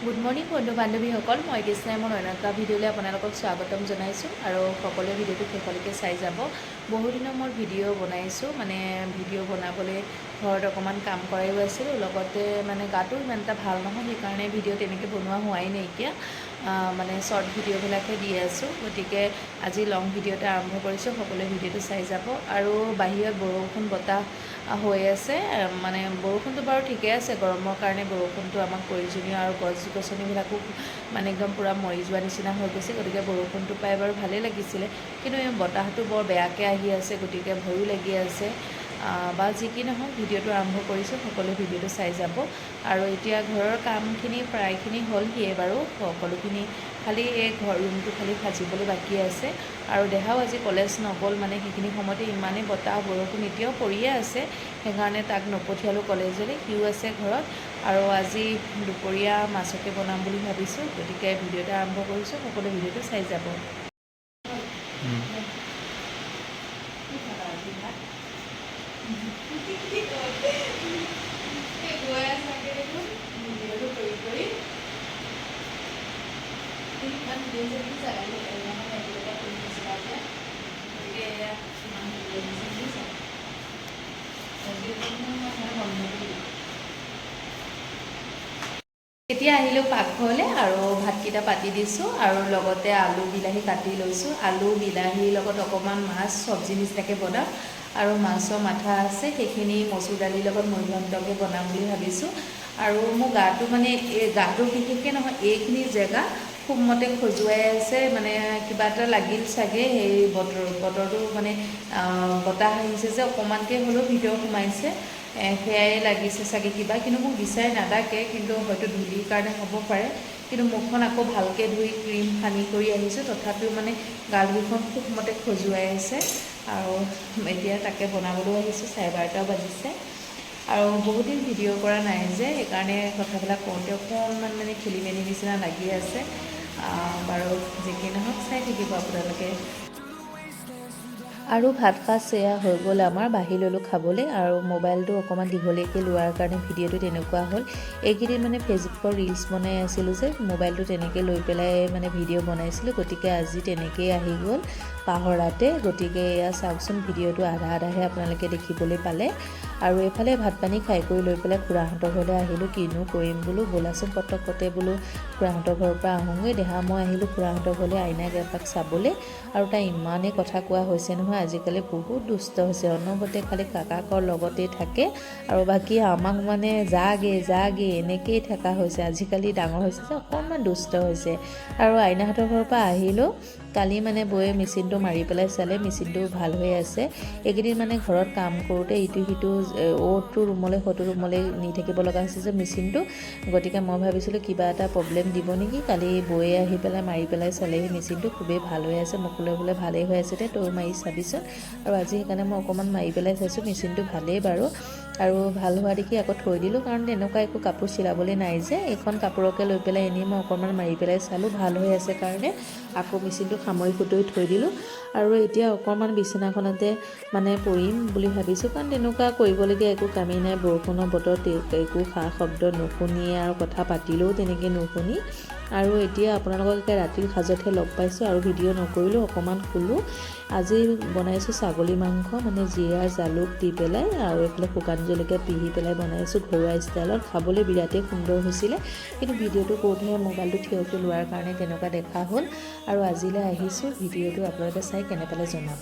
Good morning বন্ধু বান্ধৱীসকল, মই কৃষ্ণাই মোৰ অন্য এটা ভিডিঅ'লৈ আপোনালোকক স্বাগতম জনাইছোঁ আৰু সকলোৱে ভিডিঅ'টো শেষলৈকে চাই যাব। বহুদিনৰ মই ভিডিঅ' বনাইছোঁ, ভিডিঅ' বনাবলৈ ঘৰত অকণমান কাম কৰাইও আছিলোঁ, লগতে গাটো ইমান এটা ভাল নহয়, সেইকাৰণে ভিডিঅ' তেনেকৈ বনোৱা হোৱাই নাইকিয়া। শ্বৰ্ট ভিডিঅ'বিলাকে দি আছোঁ, গতিকে আজি লং ভিডিঅ' এটা আৰম্ভ কৰিছোঁ। সকলোৱে ভিডিঅ'টো চাই যাব। আৰু বাহিৰত বৰষুণ বতাহ হৈ আছে, বৰষুণটো বাৰু ঠিকে আছে, গৰমৰ কাৰণে বৰষুণটো আমাক প্ৰয়োজনীয় আৰু গছ-গছনিবিলাকো একদম পূৰা মৰি যোৱা নিচিনা হৈ গৈছে, গতিকে বৰষুণটো পাই বাৰু ভালেই লাগিছিলে। কিন্তু এই বতাহটো বৰ বেয়াকৈ আহি আছে, গতিকে ভয়ো লাগি আছে। বা যি কি নহওক, ভিডিঅ'টো আৰম্ভ কৰিছোঁ, সকলোৱে ভিডিঅ'টো চাই যাব। আৰু এতিয়া ঘৰৰ কামখিনি প্ৰায়খিনি হ'লহিয়ে বাৰু, সকলোখিনি, খালি এই ৰুমটো খালি সাজিবলৈ বাকী আছে। আৰু দেহাও আজি কলেজ নগ'ল, সেইখিনি সময়তে ইমানেই বতাহ বৰষুণ এতিয়াও পৰিয়ে আছে, সেইকাৰণে তাক নপঠিয়ালোঁ কলেজলৈ, সিও আছে ঘৰত। আৰু আজি দুপৰীয়া মাছকে বনাম বুলি ভাবিছোঁ, গতিকে ভিডিঅ'টো আৰম্ভ কৰিছোঁ, সকলোৱে ভিডিঅ'টো চাই যাব। এতিয়া আহিলোঁ পাকঘৰলৈ আৰু ভাতকেইটা পাতি দিছোঁ আৰু লগতে আলু বিলাহী কাটি লৈছোঁ। আলু বিলাহীৰ লগত অকণমান মাছ চব্জি নিচিনাকৈ বনাম আৰু মাছৰ মাথা আছে, সেইখিনি মচুৰ দালিৰ লগত মধ্যন্তকৈ বনাম বুলি ভাবিছোঁ। আৰু মোৰ গাটো গাটো বিশেষকৈ নহয়, এইখিনি জেগা খুব মতে খজুৱাই আছে, কিবা এটা লাগিল চাগে, সেই বতৰটো বতাহ আহিছে যে অকণমানকৈ হ'লেও ভিতৰত সোমাইছে, সেয়াই লাগিছে চাগে কিবা। কিন্তু মোক বিচাৰি নাডাকে, কিন্তু হয়তো ধূলিৰ কাৰণে হ'ব পাৰে। কিন্তু মুখখন আকৌ ভালকৈ ধুই ক্ৰীম সানি কৰি আহিছোঁ, তথাপিও গালকেইখন খুব মতে খজুৱাই আছে। আৰু এতিয়া তাকে বনাবলৈও আহিছোঁ, 12:30 বাজিছে। আৰু বহুত দিন ভিডিঅ' কৰা নাই যে, সেইকাৰণে কথাবিলাক কওঁতে অকণমান খেলি মেলি নিচিনা লাগি আছে। বাৰু যি কি নহওক, চাই থাকিব আপোনালোকে। আৰু ভাত সাজ এয়া হৈ গ'ল আমাৰ, বাঢ়ি ল'লোঁ খাবলৈ। আৰু মোবাইলটো অকণমান দীঘলীয়াকৈ লোৱাৰ কাৰণে ভিডিঅ'টো তেনেকুৱা হ'ল। এইকেইদিন ফেচবুকৰ ৰিলছ বনাই আছিলোঁ যে, মোবাইলটো তেনেকৈ লৈ পেলাই ভিডিঅ' বনাইছিলোঁ, গতিকে আজি তেনেকেই আহি গ'ল পাহৰাতে। গতিকে এয়া চাওকচোন, ভিডিঅ'টো আধাহে আপোনালোকে দেখিবলৈ পালে। আৰু এইফালে ভাত পানী খাই কৰি লৈ পেলাই খুৰাহঁতৰ ঘৰলৈ আহিলোঁ। কিনো কৰিম বোলো, ব'লাচোন পটকতে বোলো খুৰাহঁতৰ ঘৰৰ পৰা আহোঁগৈ। দেহা মই আহিলোঁ খুৰাহঁতৰ ঘৰলৈ আইনাক এপাক চাবলৈ। আৰু তাই ইমানেই কথা কোৱা হৈছে নহয়, আজিকালি বহুত দুষ্ট হৈছে, অনবৰতে খালি কাকাকৰ লগতেই থাকে আৰু বাকী আমাক যাগে এনেকেই থকা হৈছে। আজিকালি ডাঙৰ হৈছে যে অকণমান দুষ্ট হৈছে। আৰু আইনাহঁতৰ ঘৰৰ পৰা আহিলোঁ, কালি বৌয়ে মেচিনটো মাৰি পেলাই চালে, মেচিনটো ভাল হৈ আছে। এইকেইদিন ঘৰত কাম কৰোঁতে ইটো সিটো অ'টো ৰুমলৈ সটো ৰুমলৈ নি থাকিব লগা হৈছে যে মেচিনটো, গতিকে মই ভাবিছিলোঁ কিবা এটা প্ৰব্লেম দিব নেকি। কালি বৌয়ে আহি পেলাই মাৰি পেলাই চালেহি, মেচিনটো খুবেই ভাল হৈ আছে। মোক বোলে ভালেই হৈ আছে দে, তই মাৰি চাবিচোন। আৰু আজি সেইকাৰণে মই অকণমান মাৰি পেলাই চাইছোঁ, মেচিনটো ভালেই বাৰু। আৰু ভাল হোৱা দেখি আকৌ থৈ দিলোঁ, কাৰণ তেনেকুৱা একো কাপোৰ চিলাবলৈ নাই যে। এইখন কাপোৰকে লৈ পেলাই এনেই মই অকণমান মাৰি পেলাই চালোঁ, ভাল হৈ আছে কাৰণে আকৌ মেচিনটো সামৰি সুতৰি থৈ দিলোঁ। আৰু এতিয়া অকণমান বিচনাখনতে পৰিম বুলি ভাবিছোঁ, কাৰণ তেনেকুৱা কৰিবলগীয়া একো কামেই নাই। বৰষুণৰ বতৰত একো খা শব্দ নুশুনিয়ে, আৰু কথা পাতিলেও তেনেকৈ নুশুনি। আৰু এতিয়া আপোনালোকক ৰাতিৰ সাজতহে লগ পাইছোঁ, আৰু ভিডিঅ' নকৰিলোঁ, অকণমান শুলোঁ। আজি বনাইছোঁ ছাগলী মাংস, জিৰা জালুক দি পেলাই, আৰু এইফালে শুকান জলকীয়া পিহি পেলাই বনাইছোঁ ঘৰুৱা ষ্টাইলত। খাবলৈ বিৰাটেই সুন্দৰ হৈছিলে, কিন্তু ভিডিঅ'টো কৰোঁতেহে মোবাইলটো থিয়কৈ লোৱাৰ কাৰণে তেনেকুৱা দেখা হ'ল। আৰু আজিলৈ আহিছোঁ, ভিডিঅ'টো আপোনালোকে চাই কেনে পালে জনাব।